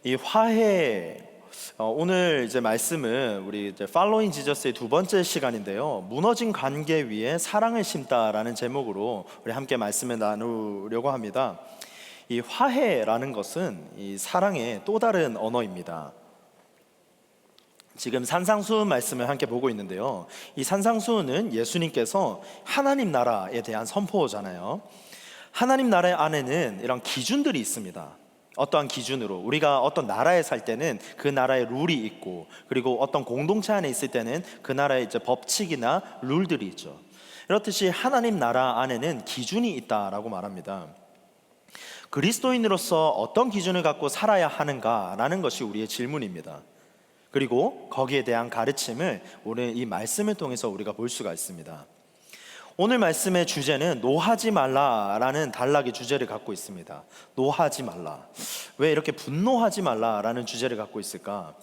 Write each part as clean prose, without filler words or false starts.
이 화해, 오늘 이제 말씀은 우리 이제 팔로잉 지저스의 두 번째 시간인데요. 무너진 관계 위에 사랑을 심다라는 제목으로 우리 함께 말씀을 나누려고 합니다. 이 화해라는 것은 이 사랑의 또 다른 언어입니다. 지금 산상수훈 말씀을 함께 보고 있는데요. 이 산상수훈은 예수님께서 하나님 나라에 대한 선포잖아요. 하나님 나라 안에는 이런 기준들이 있습니다. 어떠한 기준으로 우리가 어떤 나라에 살 때는 그 나라의 룰이 있고, 그리고 어떤 공동체 안에 있을 때는 그 나라의 이제 법칙이나 룰들이 있죠. 이렇듯이 하나님 나라 안에는 기준이 있다라고 말합니다. 그리스도인으로서 어떤 기준을 갖고 살아야 하는가라는 것이 우리의 질문입니다. 그리고 거기에 대한 가르침을 오늘 이 말씀을 통해서 우리가 볼 수가 있습니다. 오늘 말씀의 주제는 노하지 말라라는 단락의 주제를 갖고 있습니다. 노하지 말라. 왜 이렇게 분노하지 말라라는 주제를 갖고 있을까?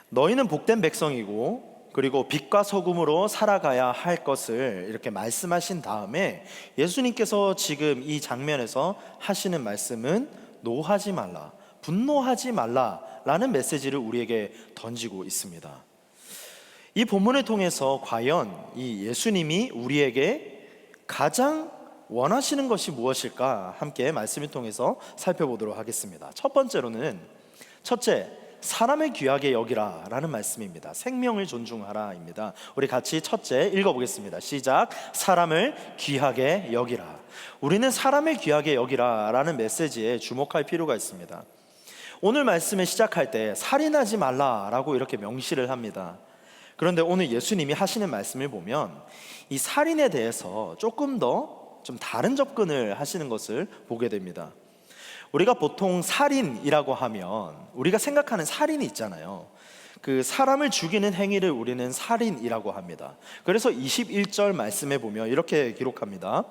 너희는 복된 백성이고, 그리고 빛과 소금으로 살아가야 할 것을 이렇게 말씀하신 다음에 예수님께서 지금 이 장면에서 하시는 말씀은 노하지 말라, 분노하지 말라라는 메시지를 우리에게 던지고 있습니다. 이 본문을 통해서 과연 이 예수님이 우리에게 가장 원하시는 것이 무엇일까 함께 말씀을 통해서 살펴보도록 하겠습니다. 첫째, 사람을 귀하게 여기라 라는 말씀입니다. 생명을 존중하라입니다. 우리 같이 첫째 읽어보겠습니다. 시작. 사람을 귀하게 여기라. 우리는 사람을 귀하게 여기라 라는 메시지에 주목할 필요가 있습니다. 오늘 말씀을 시작할 때 살인하지 말라라고 이렇게 명시를 합니다. 그런데 오늘 예수님이 하시는 말씀을 보면 이 살인에 대해서 조금 더 좀 다른 접근을 하시는 것을 보게 됩니다. 우리가 보통 살인이라고 하면 우리가 생각하는 살인이 있잖아요. 그 사람을 죽이는 행위를 우리는 살인이라고 합니다. 그래서 21절 말씀에 보면 이렇게 기록합니다.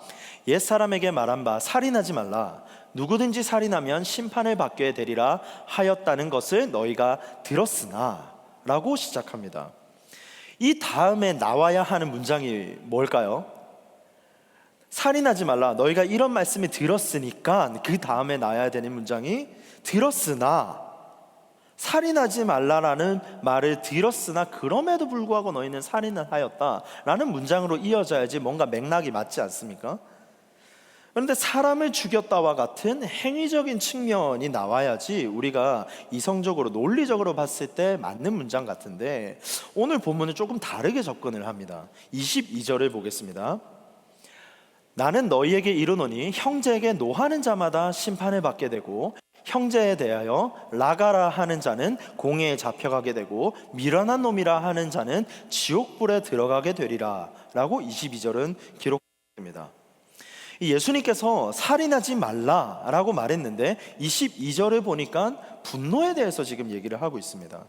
옛사람에게 말한 바 살인하지 말라. 누구든지 살인하면 심판을 받게 되리라 하였다는 것을 너희가 들었으나 라고 시작합니다. 이 다음에 나와야 하는 문장이 뭘까요? 살인하지 말라. 너희가 이런 말씀이 들었으니까 그 다음에 나와야 되는 문장이 들었으나, 살인하지 말라라는 말을 들었으나 그럼에도 불구하고 너희는 살인을 하였다라는 문장으로 이어져야지 뭔가 맥락이 맞지 않습니까? 그런데 사람을 죽였다와 같은 행위적인 측면이 나와야지 우리가 이성적으로 논리적으로 봤을 때 맞는 문장 같은데, 오늘 본문은 조금 다르게 접근을 합니다. 22절을 보겠습니다. 나는 너희에게 이르노니 형제에게 노하는 자마다 심판을 받게 되고, 형제에 대하여 라가라 하는 자는 공회에 잡혀가게 되고, 미련한 놈이라 하는 자는 지옥불에 들어가게 되리라 라고 22절은 기록합니다. 예수님께서 살인하지 말라라고 말했는데 22절을 보니까 분노에 대해서 지금 얘기를 하고 있습니다.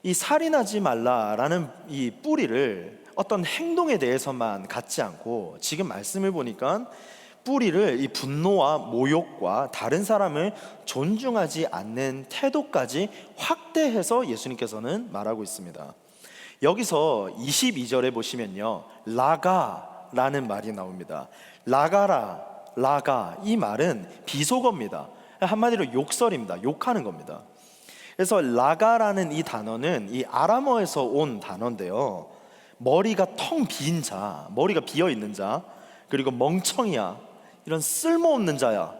이 살인하지 말라라는 이 뿌리를 어떤 행동에 대해서만 갖지 않고, 지금 말씀을 보니까 뿌리를 이 분노와 모욕과 다른 사람을 존중하지 않는 태도까지 확대해서 예수님께서는 말하고 있습니다. 여기서 22절에 보시면요, 라가라는 말이 나옵니다. 라가라, 라가, 이 말은 비속어입니다. 한마디로 욕설입니다. 욕하는 겁니다. 그래서 라가라는 이 단어는 이 아람어에서 온 단어인데요, 머리가 텅 빈 자, 머리가 비어 있는 자, 그리고 멍청이야, 이런 쓸모없는 자야,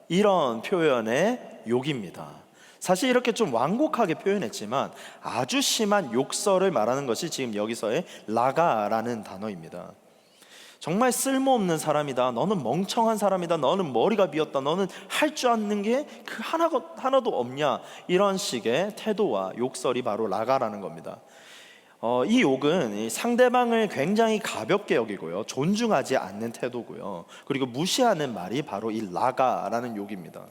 이런 표현의 욕입니다. 사실 이렇게 좀 완곡하게 표현했지만 아주 심한 욕설을 말하는 것이 지금 여기서의 라가라는 단어입니다. 정말 쓸모없는 사람이다, 너는 멍청한 사람이다, 너는 머리가 비었다, 너는 할 줄 아는 게 그 하나도 없냐, 이런 식의 태도와 욕설이 바로 라가라는 겁니다. 이 욕은 상대방을 굉장히 가볍게 여기고요, 존중하지 않는 태도고요, 그리고 무시하는 말이 바로 이 라가라는 욕입니다.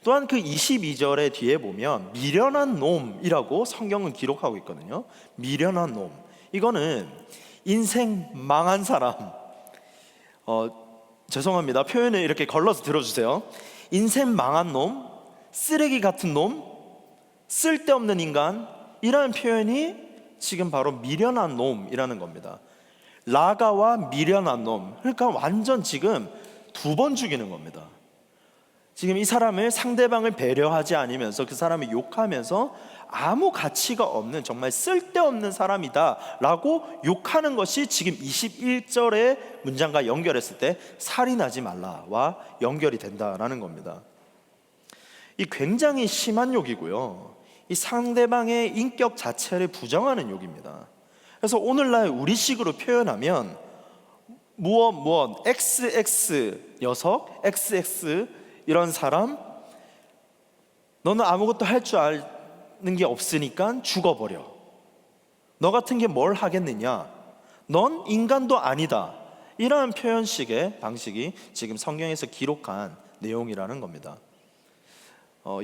또한 그 22절의 뒤에 보면 미련한 놈이라고 성경은 기록하고 있거든요. 미련한 놈, 이거는 인생 망한 사람, 죄송합니다, 표현을 이렇게 걸러서 들어주세요. 인생 망한 놈, 쓰레기 같은 놈, 쓸데없는 인간, 이라는 표현이 지금 바로 미련한 놈이라는 겁니다. 라가와 미련한 놈, 그러니까 완전 지금 두 번 죽이는 겁니다. 지금 이 사람을, 상대방을 배려하지 않으면서 그 사람을 욕하면서 아무 가치가 없는, 정말 쓸데없는 사람이다 라고 욕하는 것이 지금 21절의 문장과 연결했을 때 살인하지 말라와 연결이 된다라는 겁니다. 이 굉장히 심한 욕이고요, 이 상대방의 인격 자체를 부정하는 욕입니다. 그래서 오늘날 우리식으로 표현하면 무엇 XX 녀석, XX 이런 사람, 너는 아무것도 할 줄 아는 게 없으니까 죽어버려. 너 같은 게 뭘 하겠느냐? 넌 인간도 아니다. 이러한 표현식의 방식이 지금 성경에서 기록한 내용이라는 겁니다.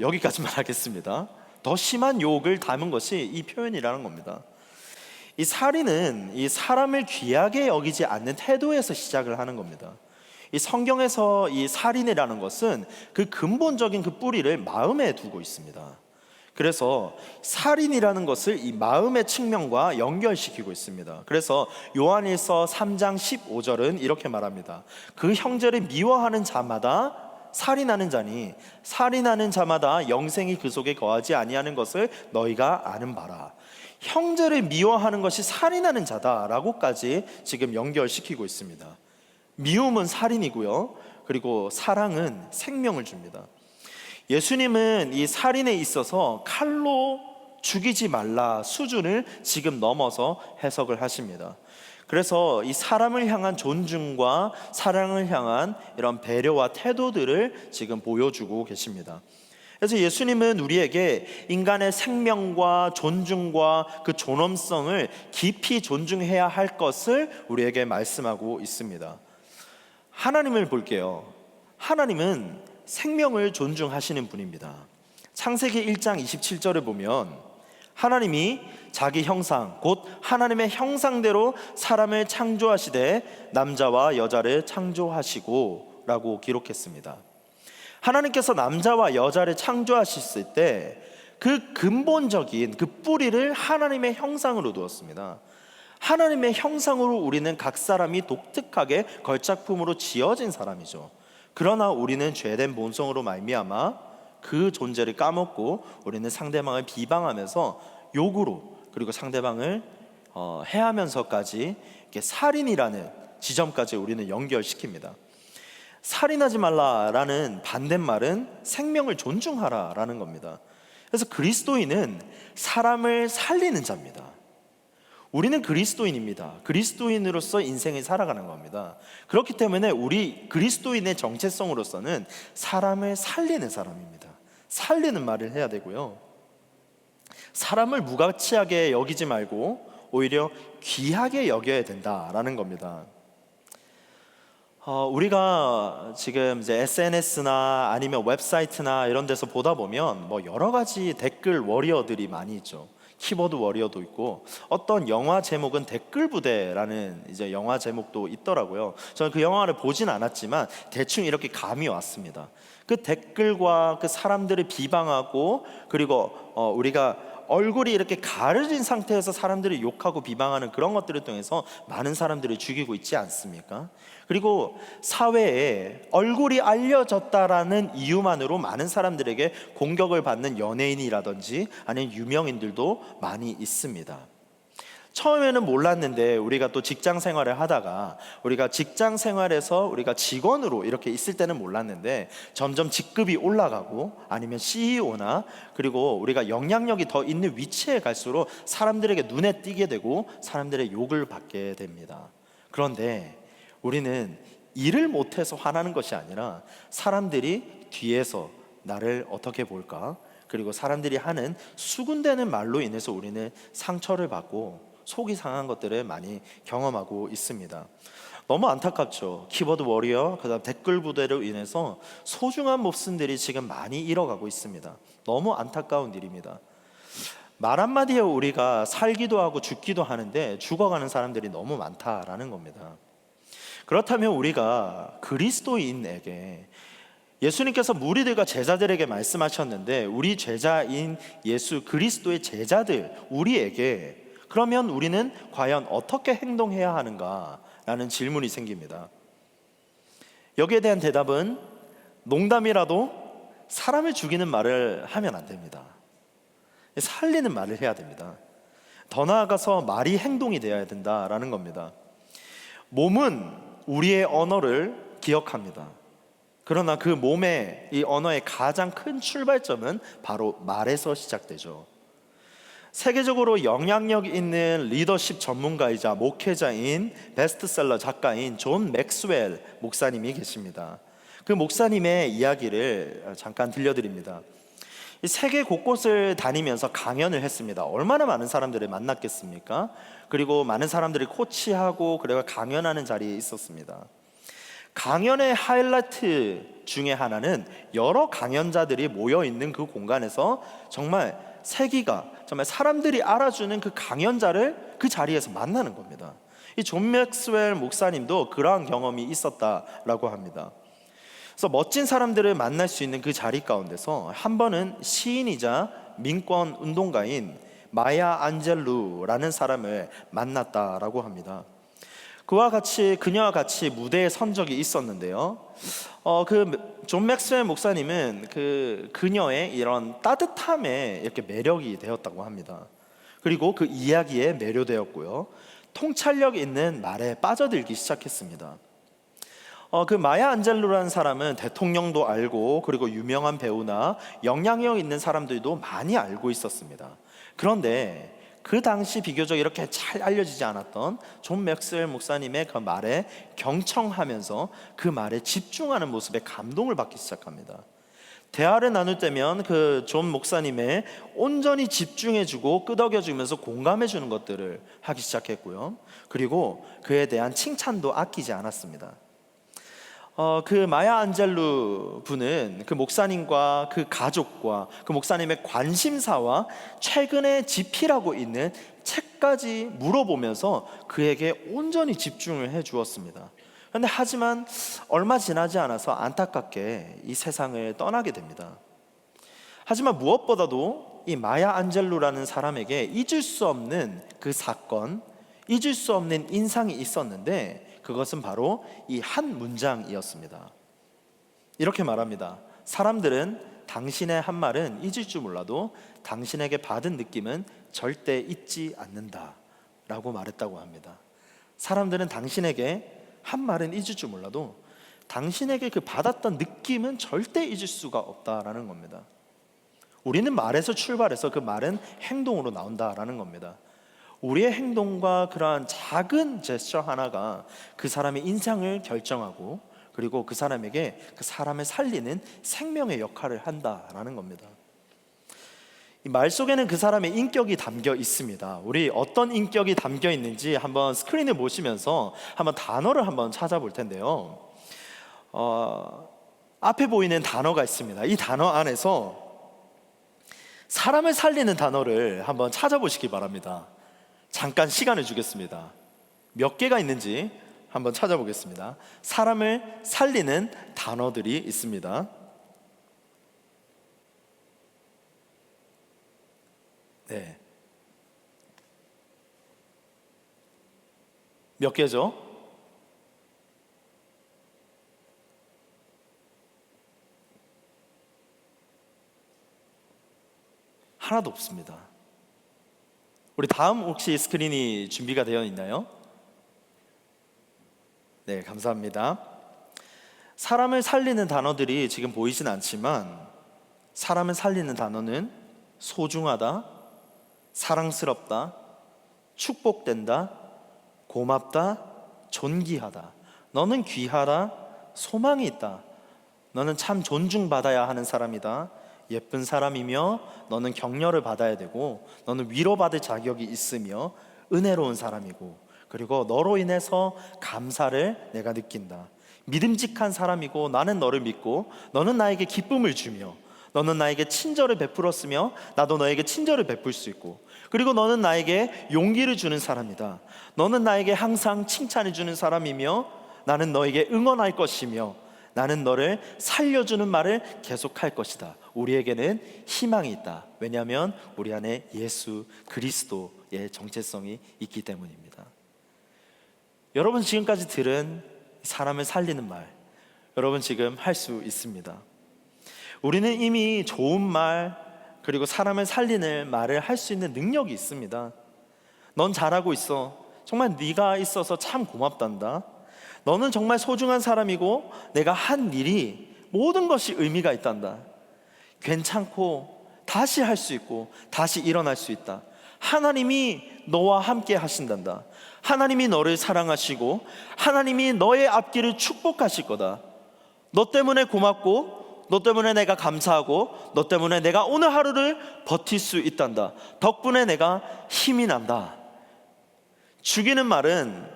여기까지만 하겠습니다. 더 심한 욕을 담은 것이 이 표현이라는 겁니다. 이 살인은 이 사람을 귀하게 여기지 않는 태도에서 시작을 하는 겁니다. 이 성경에서 이 살인이라는 것은 그 근본적인 그 뿌리를 마음에 두고 있습니다. 그래서 살인이라는 것을 이 마음의 측면과 연결시키고 있습니다. 그래서 요한일서 3장 15절은 이렇게 말합니다. 그 형제를 미워하는 자마다 살인하는 자니 살인하는 자마다 영생이 그 속에 거하지 아니하는 것을 너희가 아는 바라. 형제를 미워하는 것이 살인하는 자다라고까지 지금 연결시키고 있습니다. 미움은 살인이고요, 그리고 사랑은 생명을 줍니다. 예수님은 이 살인에 있어서 칼로 죽이지 말라 수준을 지금 넘어서 해석을 하십니다. 그래서 이 사람을 향한 존중과 사랑을 향한 이런 배려와 태도들을 지금 보여주고 계십니다. 그래서 예수님은 우리에게 인간의 생명과 존중과 그 존엄성을 깊이 존중해야 할 것을 우리에게 말씀하고 있습니다. 하나님을 볼게요. 하나님은 생명을 존중하시는 분입니다. 창세기 1장 27절을 보면 하나님이 자기 형상 곧 하나님의 형상대로 사람을 창조하시되 남자와 여자를 창조하시고 라고 기록했습니다. 하나님께서 남자와 여자를 창조하셨을 때 그 근본적인 그 뿌리를 하나님의 형상으로 두었습니다. 하나님의 형상으로 우리는 각 사람이 독특하게 걸작품으로 지어진 사람이죠. 그러나 우리는 죄된 본성으로 말미암아 그 존재를 까먹고 우리는 상대방을 비방하면서 욕으로, 그리고 상대방을 해하면서까지 이렇게 살인이라는 지점까지 우리는 연결시킵니다. 살인하지 말라라는 반대말은 생명을 존중하라라는 겁니다. 그래서 그리스도인은 사람을 살리는 자입니다. 우리는 그리스도인입니다. 그리스도인으로서 인생을 살아가는 겁니다. 그렇기 때문에 우리 그리스도인의 정체성으로서는 사람을 살리는 사람입니다. 살리는 말을 해야 되고요, 사람을 무가치하게 여기지 말고 오히려 귀하게 여겨야 된다라는 겁니다. 우리가 지금 이제 SNS나 아니면 웹사이트나 이런 데서 보다 보면 뭐 여러 가지 댓글 워리어들이 많이 있죠. 키보드 워리어도 있고, 어떤 영화 제목은 댓글 부대라는 이제 영화 제목도 있더라고요. 저는 그 영화를 보진 않았지만 대충 이렇게 감이 왔습니다. 그 댓글과 그 사람들을 비방하고, 그리고 우리가 얼굴이 이렇게 가려진 상태에서 사람들을 욕하고 비방하는 그런 것들을 통해서 많은 사람들을 죽이고 있지 않습니까? 그리고 사회에 얼굴이 알려졌다라는 이유만으로 많은 사람들에게 공격을 받는 연예인이라든지 아니면 유명인들도 많이 있습니다. 처음에는 몰랐는데 우리가 또 직장 생활을 하다가, 우리가 직장 생활에서 우리가 직원으로 이렇게 있을 때는 몰랐는데 점점 직급이 올라가고 아니면 CEO나 그리고 우리가 영향력이 더 있는 위치에 갈수록 사람들에게 눈에 띄게 되고 사람들의 욕을 받게 됩니다. 그런데 우리는 일을 못해서 화나는 것이 아니라 사람들이 뒤에서 나를 어떻게 볼까, 그리고 사람들이 하는 수군대는 말로 인해서 우리는 상처를 받고 속이 상한 것들을 많이 경험하고 있습니다. 너무 안타깝죠. 키보드 워리어, 그다음 댓글 부대로 인해서 소중한 목숨들이 지금 많이 잃어가고 있습니다. 너무 안타까운 일입니다. 말 한마디에 우리가 살기도 하고 죽기도 하는데 죽어가는 사람들이 너무 많다라는 겁니다. 그렇다면 우리가 그리스도인에게, 예수님께서 무리들과 제자들에게 말씀하셨는데 우리 제자인 예수 그리스도의 제자들 우리에게 그러면 우리는 과연 어떻게 행동해야 하는가라는 질문이 생깁니다. 여기에 대한 대답은 농담이라도 사람을 죽이는 말을 하면 안 됩니다. 살리는 말을 해야 됩니다. 더 나아가서 말이 행동이 되어야 된다라는 겁니다. 몸은 우리의 언어를 기억합니다. 그러나 그 몸의 이 언어의 가장 큰 출발점은 바로 말에서 시작되죠. 세계적으로 영향력 있는 리더십 전문가이자 목회자인 베스트셀러 작가인 존 맥스웰 목사님이 계십니다. 그 목사님의 이야기를 잠깐 들려드립니다. 세계 곳곳을 다니면서 강연을 했습니다. 얼마나 많은 사람들을 만났겠습니까? 그리고 많은 사람들이 코치하고 그리고 강연하는 자리에 있었습니다. 강연의 하이라이트 중에 하나는 여러 강연자들이 모여 있는 그 공간에서 정말 세기가 정말 사람들이 알아주는 그 강연자를 그 자리에서 만나는 겁니다. 이 존 맥스웰 목사님도 그러한 경험이 있었다라고 합니다. 그래서 멋진 사람들을 만날 수 있는 그 자리 가운데서 한 번은 시인이자 민권 운동가인 마야 안젤루라는 사람을 만났다라고 합니다. 그녀와 같이 무대에 선 적이 있었는데요. 존 맥스웰 목사님은 그녀의 이런 따뜻함에 이렇게 매력이 되었다고 합니다. 그리고 그 이야기에 매료되었고요. 통찰력 있는 말에 빠져들기 시작했습니다. 그 마야 안젤루라는 사람은 대통령도 알고 그리고 유명한 배우나 영향력 있는 사람들도 많이 알고 있었습니다. 그런데 그 당시 비교적 이렇게 잘 알려지지 않았던 존 맥스웰 목사님의 그 말에 경청하면서 그 말에 집중하는 모습에 감동을 받기 시작합니다. 대화를 나눌 때면 그 존 목사님의 온전히 집중해주고 끄덕여주면서 공감해주는 것들을 하기 시작했고요. 그리고 그에 대한 칭찬도 아끼지 않았습니다. 그 마야 안젤루 분은 그 목사님과 그 가족과 그 목사님의 관심사와 최근에 집필하고 있는 책까지 물어보면서 그에게 온전히 집중을 해 주었습니다. 그런데 하지만 얼마 지나지 않아서 안타깝게 이 세상을 떠나게 됩니다. 하지만 무엇보다도 이 마야 안젤루라는 사람에게 잊을 수 없는 그 사건, 잊을 수 없는 인상이 있었는데 그것은 바로 이 한 문장이었습니다. 이렇게 말합니다. 사람들은 당신의 한 말은 잊을 줄 몰라도 당신에게 받은 느낌은 절대 잊지 않는다 라고 말했다고 합니다. 사람들은 당신에게 한 말은 잊을 줄 몰라도 당신에게 그 받았던 느낌은 절대 잊을 수가 없다라는 겁니다. 우리는 말에서 출발해서 그 말은 행동으로 나온다라는 겁니다. 우리의 행동과 그러한 작은 제스처 하나가 그 사람의 인상을 결정하고 그리고 그 사람에게 그 사람을 살리는 생명의 역할을 한다라는 겁니다. 이 말 속에는 그 사람의 인격이 담겨 있습니다. 우리 어떤 인격이 담겨 있는지 한번 스크린을 보시면서 한번 단어를 한번 찾아볼 텐데요. 앞에 보이는 단어가 있습니다. 이 단어 안에서 사람을 살리는 단어를 한번 찾아보시기 바랍니다. 잠깐 시간을 주겠습니다. 몇 개가 있는지 한번 찾아보겠습니다. 사람을 살리는 단어들이 있습니다. 네. 몇 개죠? 하나도 없습니다. 우리 다음 혹시 스크린이 준비가 되어 있나요? 네, 감사합니다. 사람을 살리는 단어들이 지금 보이진 않지만 사람을 살리는 단어는 소중하다, 사랑스럽다, 축복된다, 고맙다, 존귀하다, 너는 귀하다, 소망이 있다, 너는 참 존중받아야 하는 사람이다, 예쁜 사람이며 너는 격려를 받아야 되고 너는 위로받을 자격이 있으며 은혜로운 사람이고 그리고 너로 인해서 감사를 내가 느낀다. 믿음직한 사람이고 나는 너를 믿고 너는 나에게 기쁨을 주며 너는 나에게 친절을 베풀었으며 나도 너에게 친절을 베풀 수 있고 그리고 너는 나에게 용기를 주는 사람이다. 너는 나에게 항상 칭찬해 주는 사람이며 나는 너에게 응원할 것이며 나는 너를 살려주는 말을 계속할 것이다. 우리에게는 희망이 있다. 왜냐하면 우리 안에 예수 그리스도의 정체성이 있기 때문입니다. 여러분 지금까지 들은 사람을 살리는 말, 여러분 지금 할 수 있습니다. 우리는 이미 좋은 말, 그리고 사람을 살리는 말을 할 수 있는 능력이 있습니다. 넌 잘하고 있어. 정말 네가 있어서 참 고맙단다. 너는 정말 소중한 사람이고 내가 한 일이 모든 것이 의미가 있단다. 괜찮고 다시 할 수 있고 다시 일어날 수 있다. 하나님이 너와 함께 하신단다. 하나님이 너를 사랑하시고 하나님이 너의 앞길을 축복하실 거다. 너 때문에 고맙고 너 때문에 내가 감사하고 너 때문에 내가 오늘 하루를 버틸 수 있단다. 덕분에 내가 힘이 난다. 죽이는 말은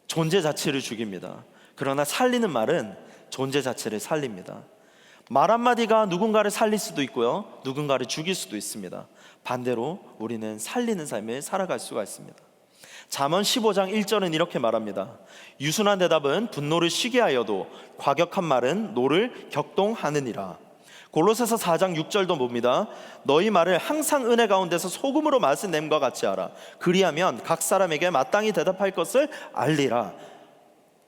존재 자체를 죽입니다. 그러나 살리는 말은 존재 자체를 살립니다. 말 한마디가 누군가를 살릴 수도 있고요, 누군가를 죽일 수도 있습니다. 반대로 우리는 살리는 삶을 살아갈 수가 있습니다. 잠언 15장 1절은 이렇게 말합니다. 유순한 대답은 분노를 쉬게 하여도 과격한 말은 노를 격동하느니라. 골로새서 4장 6절도 봅니다. 너희 말을 항상 은혜 가운데서 소금으로 맛을 냄과 같이 하라. 그리하면 각 사람에게 마땅히 대답할 것을 알리라.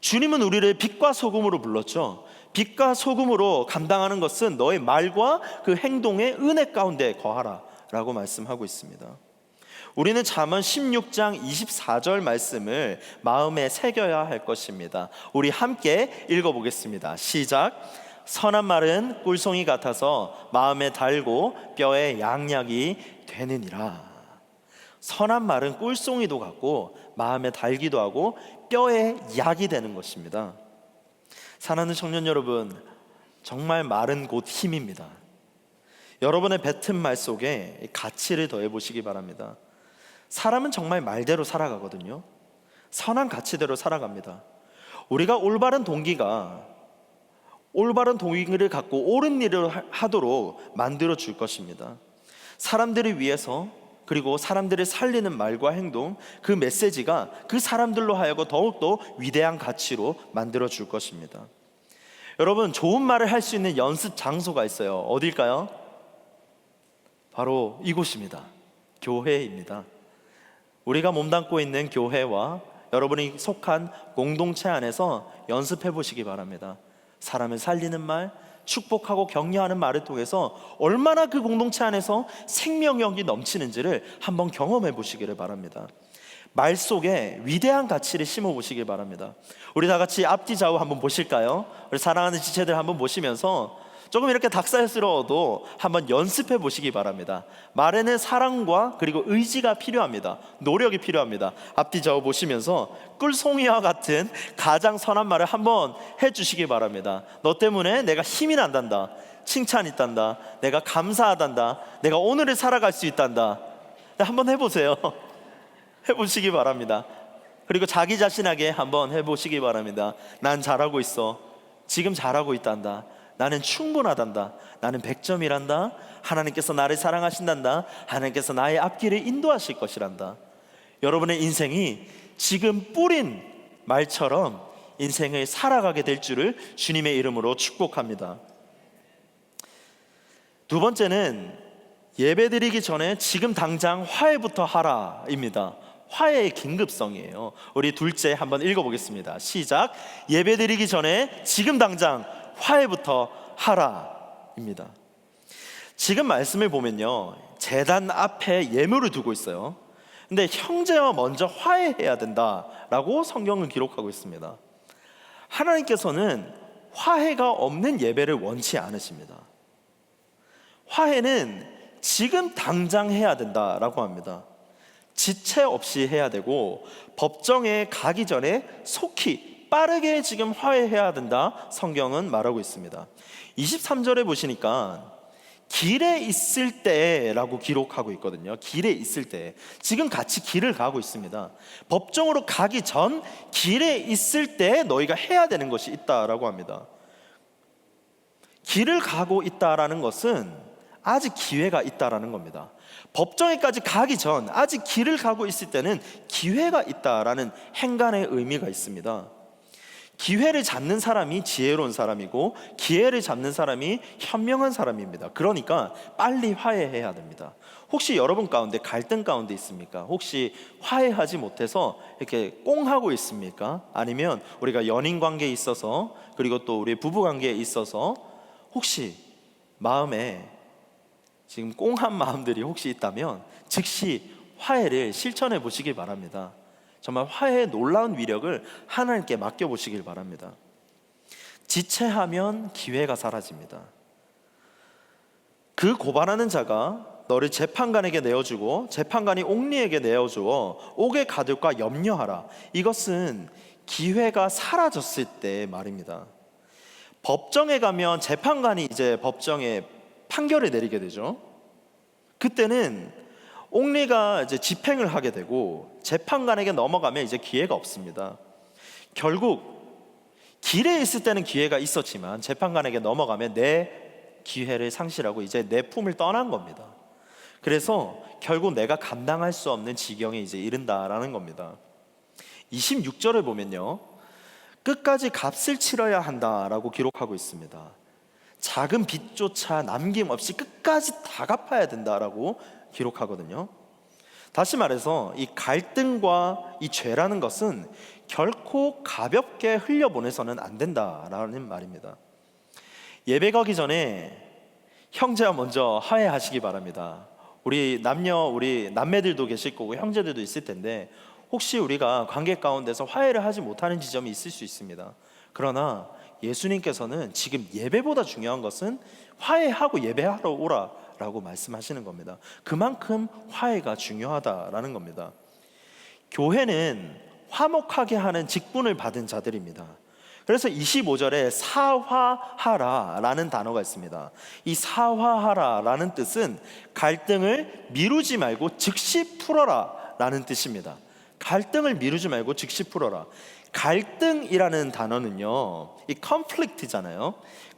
주님은 우리를 빛과 소금으로 불렀죠. 빛과 소금으로 감당하는 것은 너의 말과 그 행동의 은혜 가운데 거하라 라고 말씀하고 있습니다. 우리는 잠언 16장 24절 말씀을 마음에 새겨야 할 것입니다. 우리 함께 읽어보겠습니다. 시작. 선한 말은 꿀송이 같아서 마음에 달고 뼈에 양약이 되느니라. 선한 말은 꿀송이도 같고 마음에 달기도 하고 뼈에 약이 되는 것입니다. 사랑하는 청년 여러분, 정말 말은 곧 힘입니다. 여러분의 뱉은 말 속에 가치를 더해 보시기 바랍니다. 사람은 정말 말대로 살아가거든요. 선한 가치대로 살아갑니다. 우리가 올바른 동기를 갖고 옳은 일을 하도록 만들어 줄 것입니다. 사람들을 위해서, 그리고 사람들을 살리는 말과 행동, 그 메시지가 그 사람들로 하여금 더욱더 위대한 가치로 만들어 줄 것입니다. 여러분, 좋은 말을 할 수 있는 연습 장소가 있어요. 어딜까요? 바로 이곳입니다. 교회입니다. 우리가 몸담고 있는 교회와 여러분이 속한 공동체 안에서 연습해 보시기 바랍니다. 사람을 살리는 말, 축복하고 격려하는 말을 통해서 얼마나 그 공동체 안에서 생명력이 넘치는지를 한번 경험해 보시기를 바랍니다. 말 속에 위대한 가치를 심어 보시기 바랍니다. 우리 다 같이 앞뒤 좌우 한번 보실까요? 우리 사랑하는 지체들 한번 보시면서 조금 이렇게 닭살스러워도 한번 연습해 보시기 바랍니다. 말에는 사랑과 그리고 의지가 필요합니다. 노력이 필요합니다. 앞뒤 좌우 보시면서 꿀송이와 같은 가장 선한 말을 한번 해주시기 바랍니다. 너 때문에 내가 힘이 난단다. 칭찬 있단다. 내가 감사하단다. 내가 오늘을 살아갈 수 있단다. 한번 해보세요. 해보시기 바랍니다. 그리고 자기 자신에게 한번 해보시기 바랍니다. 난 잘하고 있어. 지금 잘하고 있단다. 나는 충분하단다. 나는 100점이란다. 하나님께서 나를 사랑하신단다. 하나님께서 나의 앞길을 인도하실 것이란다. 여러분의 인생이 지금 뿌린 말처럼 인생을 살아가게 될 줄을 주님의 이름으로 축복합니다. 두 번째는 예배드리기 전에 지금 당장 화해부터 하라입니다. 화해의 긴급성이에요. 우리 둘째 한번 읽어보겠습니다. 시작. 예배드리기 전에 지금 당장 화해부터 하라입니다. 지금 말씀을 보면요, 제단 앞에 예물을 두고 있어요. 근데 형제와 먼저 화해해야 된다라고 성경은 기록하고 있습니다. 하나님께서는 화해가 없는 예배를 원치 않으십니다. 화해는 지금 당장 해야 된다라고 합니다. 지체 없이 해야 되고 법정에 가기 전에 속히 빠르게 지금 화해해야 된다, 성경은 말하고 있습니다. 23절에 보시니까 길에 있을 때라고 기록하고 있거든요. 길에 있을 때, 지금 같이 길을 가고 있습니다. 법정으로 가기 전 길에 있을 때 너희가 해야 되는 것이 있다라고 합니다. 길을 가고 있다라는 것은 아직 기회가 있다라는 겁니다. 법정에까지 가기 전 아직 길을 가고 있을 때는 기회가 있다라는 행간의 의미가 있습니다. 기회를 잡는 사람이 지혜로운 사람이고 기회를 잡는 사람이 현명한 사람입니다. 그러니까 빨리 화해해야 됩니다. 혹시 여러분 가운데 갈등 가운데 있습니까? 혹시 화해하지 못해서 이렇게 꽁하고 있습니까? 아니면 우리가 연인 관계에 있어서, 그리고 또 우리 부부 관계에 있어서 혹시 마음에 지금 꽁한 마음들이 혹시 있다면 즉시 화해를 실천해 보시길 바랍니다. 정말 화해의 놀라운 위력을 하나님께 맡겨보시길 바랍니다. 지체하면 기회가 사라집니다. 그 고발하는 자가 너를 재판관에게 내어주고 재판관이 옥리에게 내어주어 옥의 가득과 염려하라. 이것은 기회가 사라졌을 때 말입니다. 법정에 가면 재판관이 이제 법정에 판결을 내리게 되죠. 그때는 옥리가 이제 집행을 하게 되고 재판관에게 넘어가면 이제 기회가 없습니다. 결국 길에 있을 때는 기회가 있었지만 재판관에게 넘어가면 내 기회를 상실하고 이제 내 품을 떠난 겁니다. 그래서 결국 내가 감당할 수 없는 지경에 이제 이른다라는 겁니다. 26절을 보면요, 끝까지 값을 치러야 한다라고 기록하고 있습니다. 작은 빚조차 남김없이 끝까지 다 갚아야 된다라고 기록하거든요. 다시 말해서 이 갈등과 이 죄라는 것은 결코 가볍게 흘려보내서는 안 된다라는 말입니다. 예배 가기 전에 형제와 먼저 화해하시기 바랍니다. 우리 남매들도 계실 거고 형제들도 있을 텐데 혹시 우리가 관계 가운데서 화해를 하지 못하는 지점이 있을 수 있습니다. 그러나 예수님께서는 지금 예배보다 중요한 것은 화해하고 예배하러 오라라고 말씀하시는 겁니다. 그만큼 화해가 중요하다라는 겁니다. 교회는 화목하게 하는 직분을 받은 자들입니다. 그래서 25절에 사화하라라는 단어가 있습니다. 이 사화하라라는 뜻은 갈등을 미루지 말고 즉시 풀어라라는 뜻입니다. 갈등을 미루지 말고 즉시 풀어라. 갈등이라는 단어는요, 이 conflict잖아요.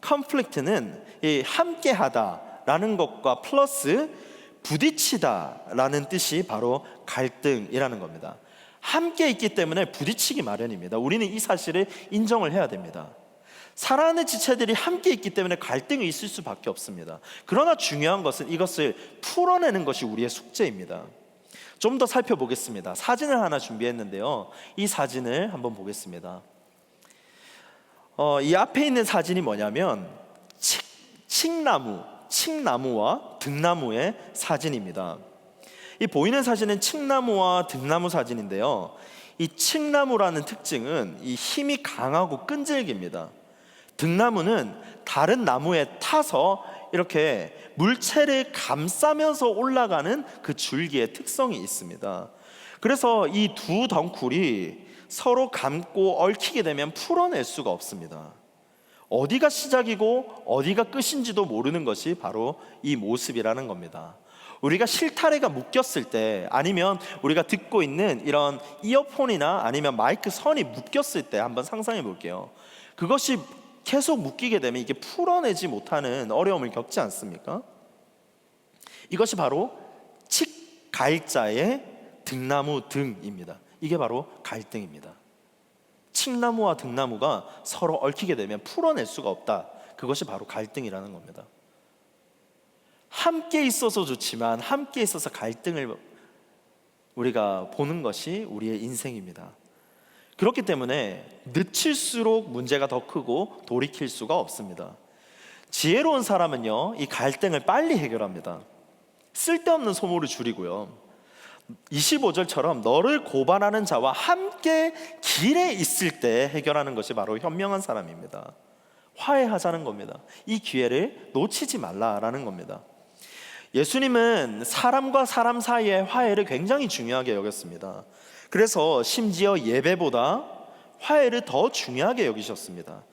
conflict는 이 함께하다라는 것과 플러스 부딪히다라는 뜻이 바로 갈등이라는 겁니다. 함께 있기 때문에 부딪히기 마련입니다. 우리는 이 사실을 인정을 해야 됩니다. 사랑하는 지체들이 함께 있기 때문에 갈등이 있을 수밖에 없습니다. 그러나 중요한 것은 이것을 풀어내는 것이 우리의 숙제입니다. 좀 더 살펴보겠습니다. 사진을 하나 준비했는데요, 이 사진을 한번 보겠습니다. 이 앞에 있는 사진이 뭐냐면 칡나무와 등나무의 사진입니다. 이 보이는 사진은 칡나무와 등나무 사진인데요, 이 칡나무라는 특징은 이 힘이 강하고 끈질깁니다. 등나무는 다른 나무에 타서 이렇게 물체를 감싸면서 올라가는 그 줄기의 특성이 있습니다. 그래서 이 두 덩굴이 서로 감고 얽히게 되면 풀어낼 수가 없습니다. 어디가 시작이고 어디가 끝인지도 모르는 것이 바로 이 모습이라는 겁니다. 우리가 실타래가 묶였을 때, 아니면 우리가 듣고 있는 이런 이어폰이나 아니면 마이크 선이 묶였을 때 한번 상상해 볼게요. 그것이 계속 묶이게 되면 이게 풀어내지 못하는 어려움을 겪지 않습니까? 이것이 바로 칡갈자의 등나무 등입니다. 이게 바로 갈등입니다. 칡나무와 등나무가 서로 얽히게 되면 풀어낼 수가 없다. 그것이 바로 갈등이라는 겁니다. 함께 있어서 좋지만 함께 있어서 갈등을 우리가 보는 것이 우리의 인생입니다. 그렇기 때문에 늦출수록 문제가 더 크고 돌이킬 수가 없습니다. 지혜로운 사람은요, 이 갈등을 빨리 해결합니다. 쓸데없는 소모를 줄이고요, 25절처럼 너를 고발하는 자와 함께 길에 있을 때 해결하는 것이 바로 현명한 사람입니다. 화해하자는 겁니다. 이 기회를 놓치지 말라라는 겁니다. 예수님은 사람과 사람 사이의 화해를 굉장히 중요하게 여겼습니다. 그래서 심지어 예배보다 화해를 더 중요하게 여기셨습니다.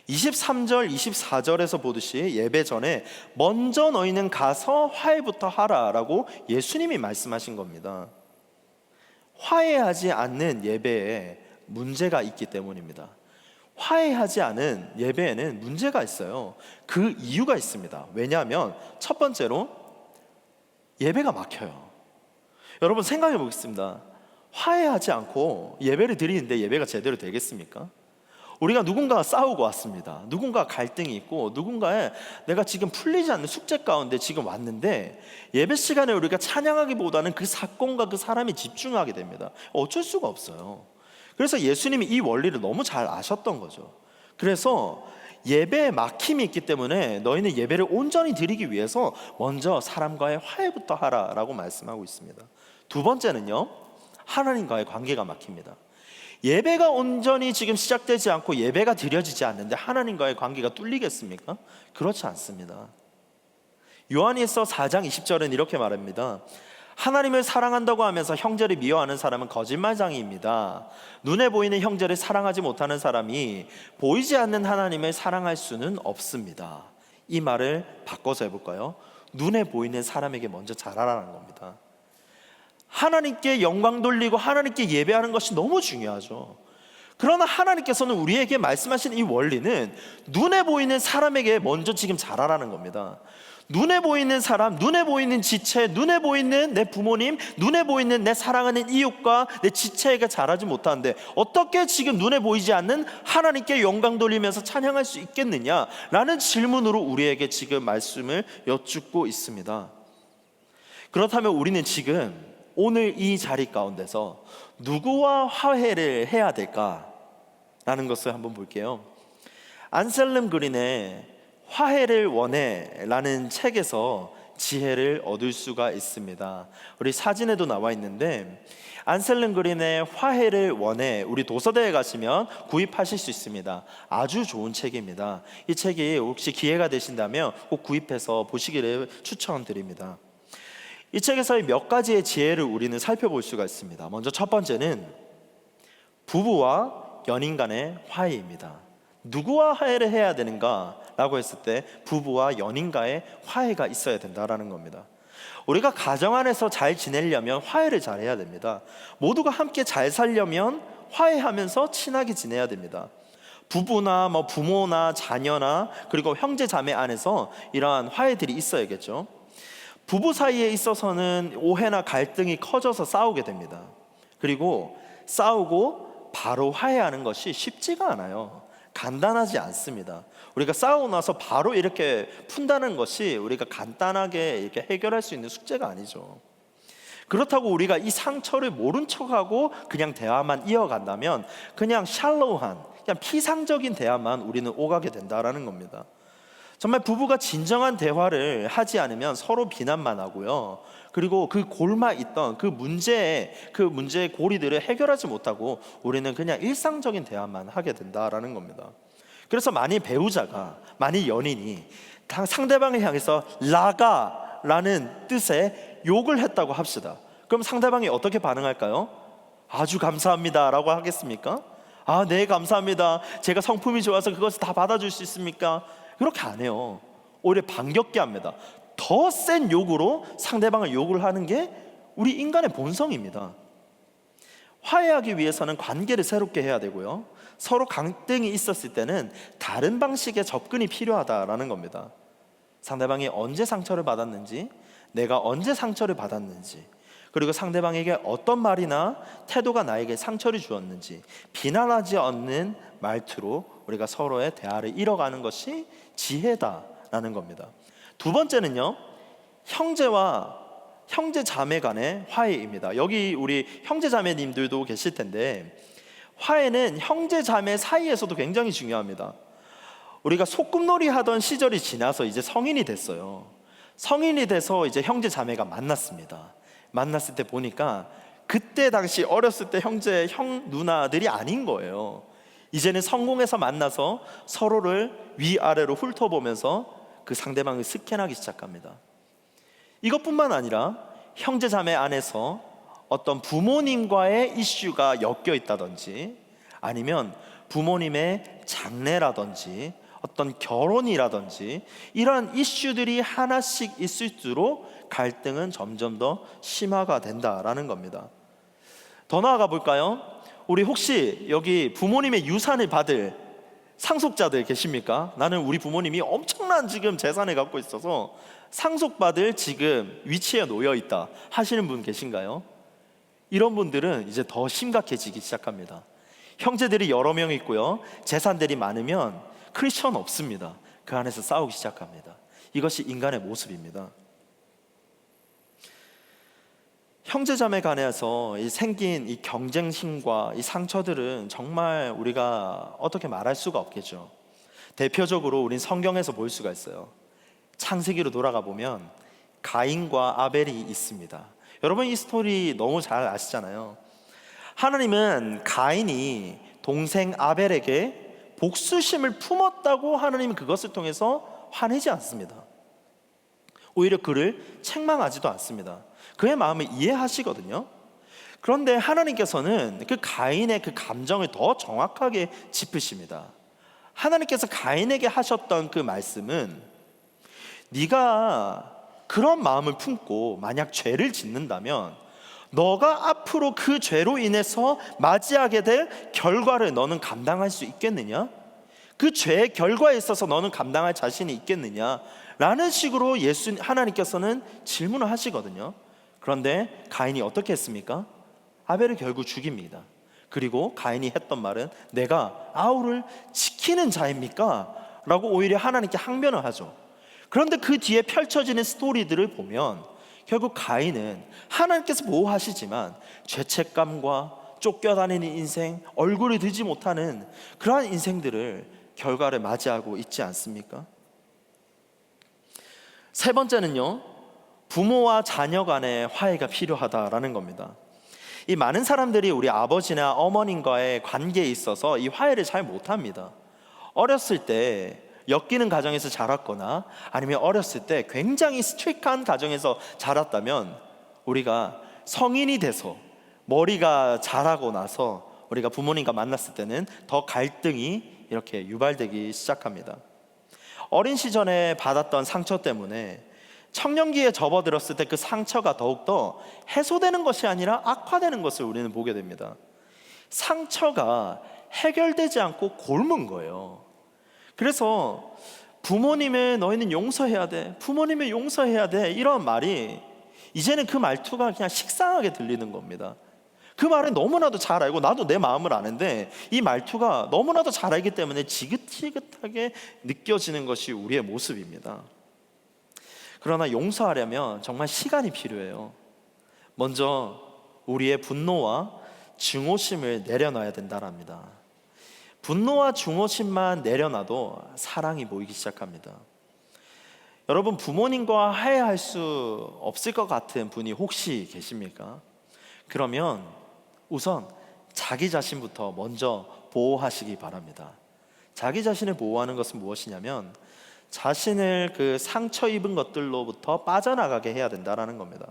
23절, 24절에서 보듯이 예배 전에 먼저 너희는 가서 화해부터 하라라고 예수님이 말씀하신 겁니다. 화해하지 않는 예배에 문제가 있기 때문입니다. 화해하지 않은 예배에는 문제가 있어요. 그 이유가 있습니다. 왜냐하면 첫 번째로 예배가 막혀요. 여러분 생각해 보겠습니다. 화해하지 않고 예배를 드리는데 예배가 제대로 되겠습니까? 우리가 누군가와 싸우고 왔습니다. 누군가 갈등이 있고 누군가의 내가 지금 풀리지 않는 숙제 가운데 지금 왔는데 예배 시간에 우리가 찬양하기보다는 그 사건과 그 사람이 집중하게 됩니다. 어쩔 수가 없어요. 그래서 예수님이 이 원리를 너무 잘 아셨던 거죠. 그래서 예배에 막힘이 있기 때문에 너희는 예배를 온전히 드리기 위해서 먼저 사람과의 화해부터 하라라고 말씀하고 있습니다. 두 번째는요, 하나님과의 관계가 막힙니다. 예배가 온전히 지금 시작되지 않고 예배가 드려지지 않는데 하나님과의 관계가 뚫리겠습니까? 그렇지 않습니다. 요한일서 4장 20절은 이렇게 말합니다. 하나님을 사랑한다고 하면서 형제를 미워하는 사람은 거짓말장이입니다. 눈에 보이는 형제를 사랑하지 못하는 사람이 보이지 않는 하나님을 사랑할 수는 없습니다. 이 말을 바꿔서 해볼까요? 눈에 보이는 사람에게 먼저 잘하라는 겁니다. 하나님께 영광 돌리고 하나님께 예배하는 것이 너무 중요하죠. 그러나 하나님께서는 우리에게 말씀하신 이 원리는 눈에 보이는 사람에게 먼저 지금 잘하라는 겁니다. 눈에 보이는 사람, 눈에 보이는 지체, 눈에 보이는 내 부모님, 눈에 보이는 내 사랑하는 이웃과 내 지체에게 잘하지 못하는데 어떻게 지금 눈에 보이지 않는 하나님께 영광 돌리면서 찬양할 수 있겠느냐라는 질문으로 우리에게 지금 말씀을 여쭙고 있습니다. 그렇다면 우리는 지금 오늘 이 자리 가운데서 누구와 화해를 해야 될까라는 것을 한번 볼게요. 안셀름 그린의 화해를 원해 라는 책에서 지혜를 얻을 수가 있습니다. 우리 사진에도 나와 있는데 안셀름 그린의 화해를 원해 우리 도서대에 가시면 구입하실 수 있습니다. 아주 좋은 책입니다. 이 책이 혹시 기회가 되신다면 꼭 구입해서 보시기를 추천드립니다. 이 책에서의 몇 가지의 지혜를 우리는 살펴볼 수가 있습니다. 먼저 첫 번째는 부부와 연인 간의 화해입니다. 누구와 화해를 해야 되는가? 라고 했을 때 부부와 연인과의 화해가 있어야 된다라는 겁니다. 우리가 가정 안에서 잘 지내려면 화해를 잘 해야 됩니다. 모두가 함께 잘 살려면 화해하면서 친하게 지내야 됩니다. 부부나 부모나 자녀나 그리고 형제 자매 안에서 이러한 화해들이 있어야겠죠. 부부 사이에 있어서는 오해나 갈등이 커져서 싸우게 됩니다. 그리고 싸우고 바로 화해하는 것이 쉽지가 않아요. 간단하지 않습니다. 우리가 싸우고 나서 바로 이렇게 푼다는 것이 우리가 간단하게 이렇게 해결할 수 있는 숙제가 아니죠. 그렇다고 우리가 이 상처를 모른 척하고 그냥 대화만 이어간다면 그냥 샬로우한, 그냥 피상적인 대화만 우리는 오가게 된다라는 겁니다. 정말 부부가 진정한 대화를 하지 않으면 서로 비난만 하고요. 그리고 그 골마 있던 그 문제의 고리들을 해결하지 못하고 우리는 그냥 일상적인 대화만 하게 된다라는 겁니다. 그래서 만일 배우자가, 만일 연인이 상대방을 향해서 라가라는 뜻의 욕을 했다고 합시다. 그럼 상대방이 어떻게 반응할까요? 아주 감사합니다 라고 하겠습니까? 아, 네, 감사합니다. 제가 성품이 좋아서 그것을 다 받아줄 수 있습니까? 그렇게 안 해요. 오히려 반격게 합니다. 더 센 욕으로 상대방을 욕을 하는 게 우리 인간의 본성입니다. 화해하기 위해서는 관계를 새롭게 해야 되고요. 서로 갈등이 있었을 때는 다른 방식의 접근이 필요하다라는 겁니다. 상대방이 언제 상처를 받았는지, 내가 언제 상처를 받았는지, 그리고 상대방에게 어떤 말이나 태도가 나에게 상처를 주었는지 비난하지 않는 말투로 우리가 서로의 대화를 이뤄가는 것이 지혜다라는 겁니다. 두 번째는요, 형제 자매 간의 화해입니다. 여기 우리 형제 자매님들도 계실 텐데 화해는 형제 자매 사이에서도 굉장히 중요합니다. 우리가 소꿉놀이 하던 시절이 지나서 이제 성인이 됐어요. 성인이 돼서 이제 형제 자매가 만났습니다. 만났을 때 보니까 그때 당시 어렸을 때 형 누나들이 아닌 거예요. 이제는 성공해서 만나서 서로를 위아래로 훑어보면서 그 상대방을 스캔하기 시작합니다. 이것뿐만 아니라 형제 자매 안에서 어떤 부모님과의 이슈가 엮여 있다든지 아니면 부모님의 장례라든지 어떤 결혼이라든지 이러한 이슈들이 하나씩 있을수록 갈등은 점점 더 심화가 된다라는 겁니다. 더 나아가 볼까요? 우리 혹시 여기 부모님의 유산을 받을 상속자들 계십니까? 나는 우리 부모님이 엄청난 지금 재산을 갖고 있어서 상속받을 지금 위치에 놓여 있다 하시는 분 계신가요? 이런 분들은 이제 더 심각해지기 시작합니다. 형제들이 여러 명 있고요, 재산들이 많으면 크리스천 없습니다. 그 안에서 싸우기 시작합니다. 이것이 인간의 모습입니다. 형제자매 간에서 생긴 이 경쟁심과 이 상처들은 정말 우리가 어떻게 말할 수가 없겠죠. 대표적으로 우린 성경에서 볼 수가 있어요. 창세기로 돌아가 보면 가인과 아벨이 있습니다. 여러분 이 스토리 너무 잘 아시잖아요. 하나님은 가인이 동생 아벨에게 복수심을 품었다고 하나님은 그것을 통해서 화내지 않습니다. 오히려 그를 책망하지도 않습니다. 그의 마음을 이해하시거든요. 그런데 하나님께서는 그 가인의 그 감정을 더 정확하게 짚으십니다. 하나님께서 가인에게 하셨던 그 말씀은, 네가 그런 마음을 품고 만약 죄를 짓는다면 너가 앞으로 그 죄로 인해서 맞이하게 될 결과를 너는 감당할 수 있겠느냐? 그 죄의 결과에 있어서 너는 감당할 자신이 있겠느냐? 라는 식으로 하나님께서는 질문을 하시거든요. 그런데 가인이 어떻게 했습니까? 아벨을 결국 죽입니다. 그리고 가인이 했던 말은, 내가 아우를 지키는 자입니까? 라고 오히려 하나님께 항변을 하죠. 그런데 그 뒤에 펼쳐지는 스토리들을 보면 결국 가인은 하나님께서 보호하시지만 죄책감과 쫓겨다니는 인생, 얼굴을 들지 못하는 그러한 인생들을 결과를 맞이하고 있지 않습니까? 세 번째는요, 부모와 자녀 간의 화해가 필요하다라는 겁니다. 이 많은 사람들이 우리 아버지나 어머님과의 관계에 있어서 이 화해를 잘 못합니다. 어렸을 때 엮이는 가정에서 자랐거나 아니면 어렸을 때 굉장히 스트릭한 가정에서 자랐다면, 우리가 성인이 돼서 머리가 자라고 나서 우리가 부모님과 만났을 때는 더 갈등이 이렇게 유발되기 시작합니다. 어린 시절에 받았던 상처 때문에 청년기에 접어들었을 때 그 상처가 더욱더 해소되는 것이 아니라 악화되는 것을 우리는 보게 됩니다. 상처가 해결되지 않고 곪은 거예요. 그래서 부모님을 너희는 용서해야 돼, 부모님을 용서해야 돼, 이런 말이 이제는 그 말투가 그냥 식상하게 들리는 겁니다. 그 말은 너무나도 잘 알고 나도 내 마음을 아는데 이 말투가 너무나도 잘 알기 때문에 지긋지긋하게 느껴지는 것이 우리의 모습입니다. 그러나 용서하려면 정말 시간이 필요해요. 먼저 우리의 분노와 증오심을 내려놔야 된다랍니다. 분노와 증오심만 내려놔도 사랑이 모이기 시작합니다. 여러분, 부모님과 화해할 수 없을 것 같은 분이 혹시 계십니까? 그러면 우선 자기 자신부터 먼저 보호하시기 바랍니다. 자기 자신을 보호하는 것은 무엇이냐면 자신을 그 상처 입은 것들로부터 빠져나가게 해야 된다는 겁니다.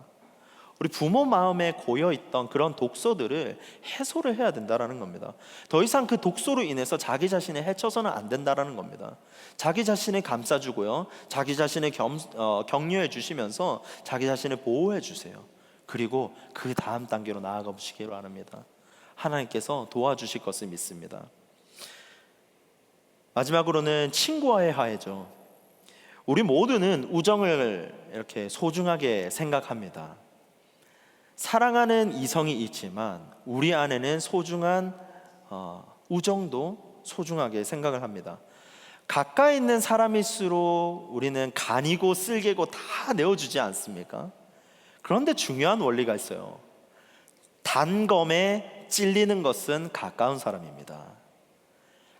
우리 부모 마음에 고여있던 그런 독소들을 해소를 해야 된다는 겁니다. 더 이상 그 독소로 인해서 자기 자신을 해쳐서는 안 된다는 겁니다. 자기 자신을 감싸주고요, 자기 자신을 격려해 주시면서 자기 자신을 보호해 주세요. 그리고 그 다음 단계로 나아가 보시기 바랍니다. 하나님께서 도와주실 것을 믿습니다. 마지막으로는 친구와의 화해죠. 우리 모두는 우정을 이렇게 소중하게 생각합니다. 사랑하는 이성이 있지만 우리 안에는 소중한 우정도 소중하게 생각을 합니다. 가까이 있는 사람일수록 우리는 간이고 쓸개고 다 내어주지 않습니까? 그런데 중요한 원리가 있어요. 단검에 찔리는 것은 가까운 사람입니다.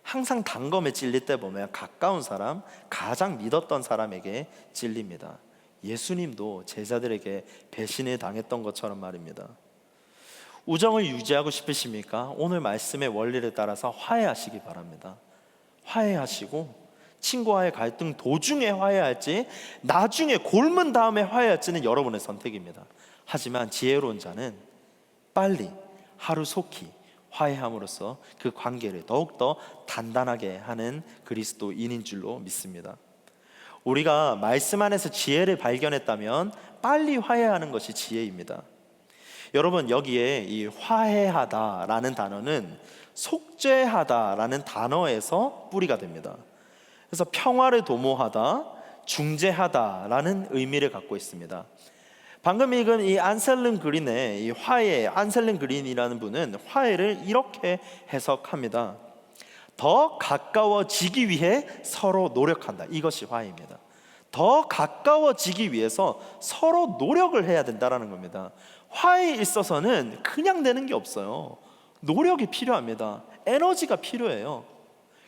항상 단검에 찔릴 때 보면 가까운 사람, 가장 믿었던 사람에게 찔립니다. 예수님도 제자들에게 배신을 당했던 것처럼 말입니다. 우정을 유지하고 싶으십니까? 오늘 말씀의 원리를 따라서 화해하시기 바랍니다. 화해하시고 친구와의 갈등 도중에 화해할지 나중에 곪은 다음에 화해할지는 여러분의 선택입니다. 하지만 지혜로운 자는 빨리 하루속히 화해함으로써 그 관계를 더욱더 단단하게 하는 그리스도인인 줄로 믿습니다. 우리가 말씀 안에서 지혜를 발견했다면 빨리 화해하는 것이 지혜입니다. 여러분, 여기에 이 화해하다라는 단어는 속죄하다라는 단어에서 뿌리가 됩니다. 그래서 평화를 도모하다, 중재하다라는 의미를 갖고 있습니다. 방금 읽은 이 안셀름 그린의 이 화해, 안셀름 그린이라는 분은 화해를 이렇게 해석합니다. 더 가까워지기 위해 서로 노력한다. 이것이 화해입니다. 더 가까워지기 위해서 서로 노력을 해야 된다는 겁니다. 화해에 있어서는 그냥 되는 게 없어요. 노력이 필요합니다. 에너지가 필요해요.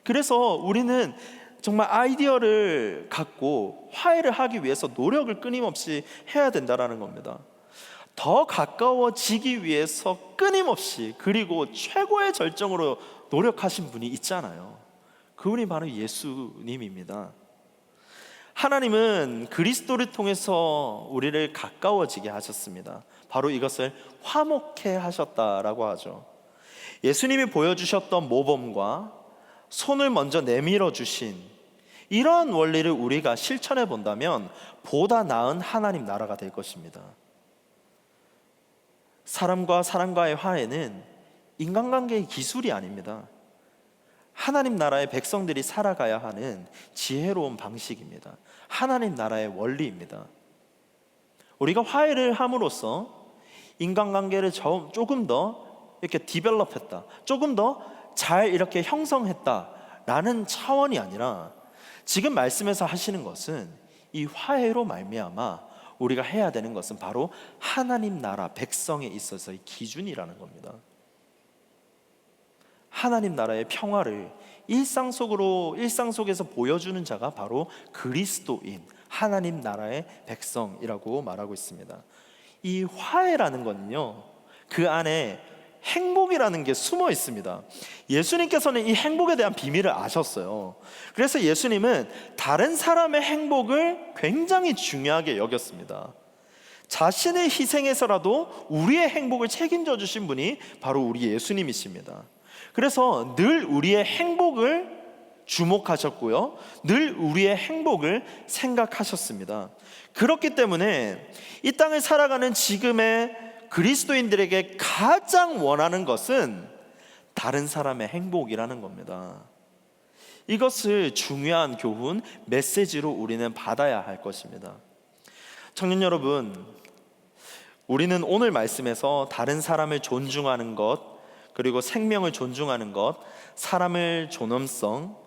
그래서 우리는 정말 아이디어를 갖고 화해를 하기 위해서 노력을 끊임없이 해야 된다라는 겁니다. 더 가까워지기 위해서 끊임없이, 그리고 최고의 절정으로 노력하신 분이 있잖아요. 그분이 바로 예수님입니다. 하나님은 그리스도를 통해서 우리를 가까워지게 하셨습니다. 바로 이것을 화목해 하셨다라고 하죠. 예수님이 보여주셨던 모범과 손을 먼저 내밀어 주신 이러한 원리를 우리가 실천해 본다면 보다 나은 하나님 나라가 될 것입니다. 사람과 사람과의 화해는 인간관계의 기술이 아닙니다. 하나님 나라의 백성들이 살아가야 하는 지혜로운 방식입니다. 하나님 나라의 원리입니다. 우리가 화해를 함으로써 인간관계를 조금 더 이렇게 디벨롭했다, 조금 더 잘 이렇게 형성했다라는 차원이 아니라, 지금 말씀에서 하시는 것은 이 화해로 말미암아 우리가 해야 되는 것은 바로 하나님 나라 백성에 있어서의 기준이라는 겁니다. 하나님 나라의 평화를 일상 속에서 보여주는 자가 바로 그리스도인 하나님 나라의 백성이라고 말하고 있습니다. 이 화해라는 건요, 그 안에 행복이라는 게 숨어 있습니다. 예수님께서는 이 행복에 대한 비밀을 아셨어요. 그래서 예수님은 다른 사람의 행복을 굉장히 중요하게 여겼습니다. 자신의 희생에서라도 우리의 행복을 책임져 주신 분이 바로 우리 예수님이십니다. 그래서 늘 우리의 행복을 주목하셨고요, 늘 우리의 행복을 생각하셨습니다. 그렇기 때문에 이 땅을 살아가는 지금의 그리스도인들에게 가장 원하는 것은 다른 사람의 행복이라는 겁니다. 이것을 중요한 교훈, 메시지로 우리는 받아야 할 것입니다. 청년 여러분, 우리는 오늘 말씀에서 다른 사람을 존중하는 것, 그리고 생명을 존중하는 것, 사람의 존엄성,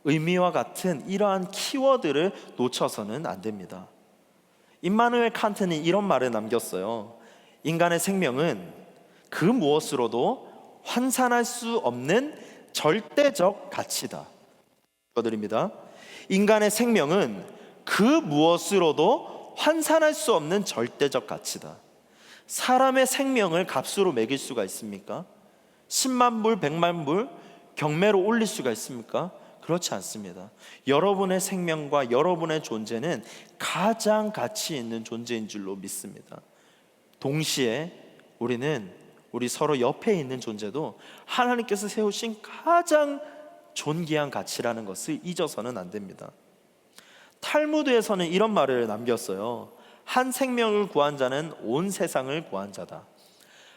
의미와 같은 이러한 키워드를 놓쳐서는 안 됩니다. 임마누엘 칸트는 이런 말을 남겼어요. 인간의 생명은 그 무엇으로도 환산할 수 없는 절대적 가치다. 읽어드립니다. 인간의 생명은 그 무엇으로도 환산할 수 없는 절대적 가치다. 사람의 생명을 값으로 매길 수가 있습니까? 10만 불, 100만 불 경매로 올릴 수가 있습니까? 그렇지 않습니다. 여러분의 생명과 여러분의 존재는 가장 가치 있는 존재인 줄로 믿습니다. 동시에 우리 서로 옆에 있는 존재도 하나님께서 세우신 가장 존귀한 가치라는 것을 잊어서는 안 됩니다. 탈무드에서는 이런 말을 남겼어요. 한 생명을 구한 자는 온 세상을 구한 자다.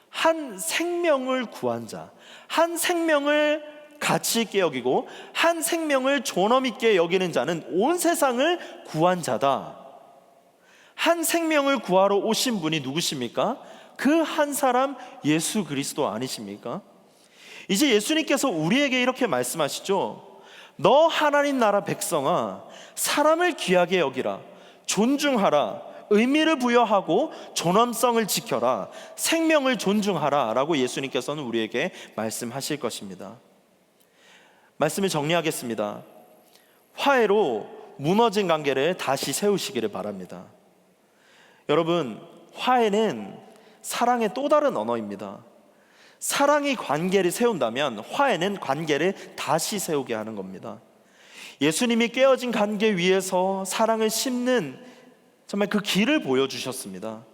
한 생명을 구한 자, 한 생명을 가치 있게 여기고 한 생명을 존엄 있게 여기는 자는 온 세상을 구한 자다. 한 생명을 구하러 오신 분이 누구십니까? 그 한 사람 예수 그리스도 아니십니까? 이제 예수님께서 우리에게 이렇게 말씀하시죠. 너 하나님 나라 백성아, 사람을 귀하게 여기라, 존중하라, 의미를 부여하고 존엄성을 지켜라, 생명을 존중하라 라고 예수님께서는 우리에게 말씀하실 것입니다. 말씀을 정리하겠습니다. 화해로 무너진 관계를 다시 세우시기를 바랍니다. 여러분, 화해는 사랑의 또 다른 언어입니다. 사랑이 관계를 세운다면 화해는 관계를 다시 세우게 하는 겁니다. 예수님이 깨어진 관계 위에서 사랑을 심는 정말 그 길을 보여주셨습니다.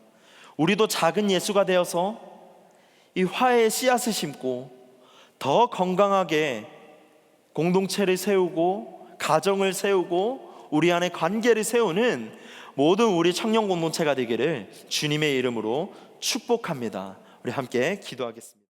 우리도 작은 예수가 되어서 이 화해의 씨앗을 심고 더 건강하게 공동체를 세우고 가정을 세우고 우리 안에 관계를 세우는 모든 우리 청년 공동체가 되기를 주님의 이름으로 축복합니다. 우리 함께 기도하겠습니다.